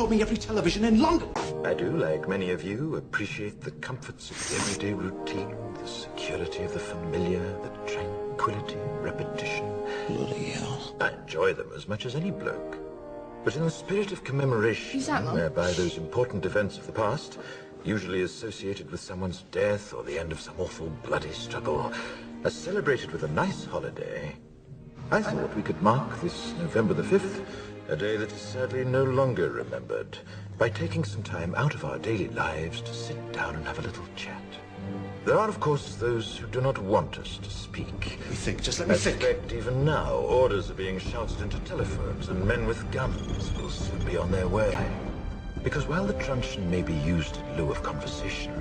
told me every television in London. I do, like many of you, appreciate the comforts of the everyday routine, the security of the familiar, the tranquility, repetition. Bloody hell. I enjoy them as much as any bloke. But in the spirit of commemoration, Who's that, Mum? whereby those important events of the past, usually associated with someone's death or the end of some awful bloody struggle, are celebrated with a nice holiday, I thought we could mark this November the 5th, a day that is sadly no longer remembered, by taking some time out of our daily lives to sit down and have a little chat. There are, of course, those who do not want us to speak. Let me think, just let me I think. suspect even now, orders are being shouted into telephones, and men with guns will soon be on their way. Because while the truncheon may be used in lieu of conversation,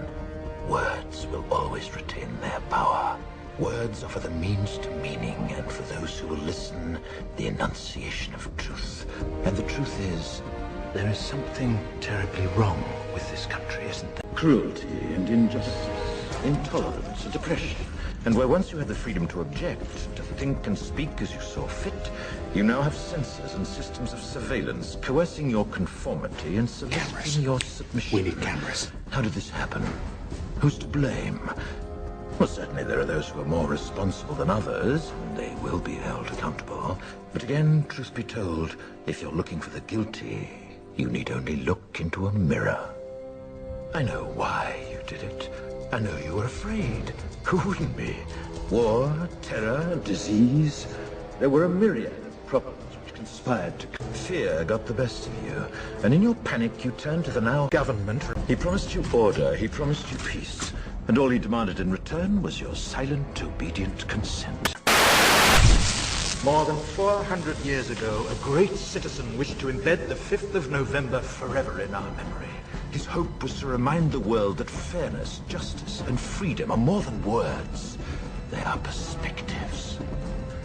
words will always retain their power. Words offer the means to meaning, and for those who will listen, the enunciation of truth. And the truth is, there is something terribly wrong with this country, isn't there? Cruelty and injustice, intolerance and oppression. And where once you had the freedom to object, to think and speak as you saw fit, you now have censors and systems of surveillance coercing your conformity and soliciting your submission. We need cameras. How did this happen? Who's to blame? Well, certainly there are those who are more responsible than others, and they will be held accountable. But again, truth be told, if you're looking for the guilty, you need only look into a mirror. I know why you did it. I know you were afraid. Who wouldn't be? War, terror, disease. There were a myriad of problems which conspired to... Fear got the best of you, and in your panic you turned to the now government. He promised you order, he promised you peace, and all he demanded in return was your silent, obedient consent. More than 400 years ago, a great citizen wished to embed the 5th of November forever in our memory. His hope was to remind the world that fairness, justice, and freedom are more than words. They are perspectives.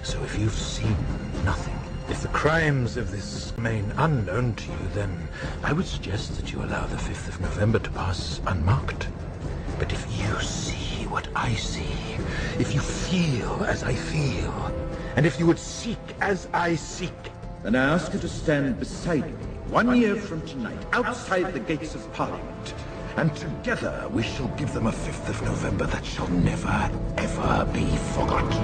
So if you've seen nothing, if the crimes of this remain unknown to you, then I would suggest that you allow the 5th of November to pass unmarked. But if you see what I see, if you feel as I feel, and if you would seek as I seek, then I ask you to stand beside me 1 year from tonight, outside the gates of Parliament, and together we shall give them a 5th of November that shall never, ever be forgotten.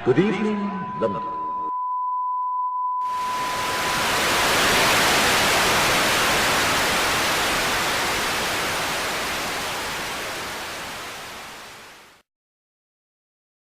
Good evening, London.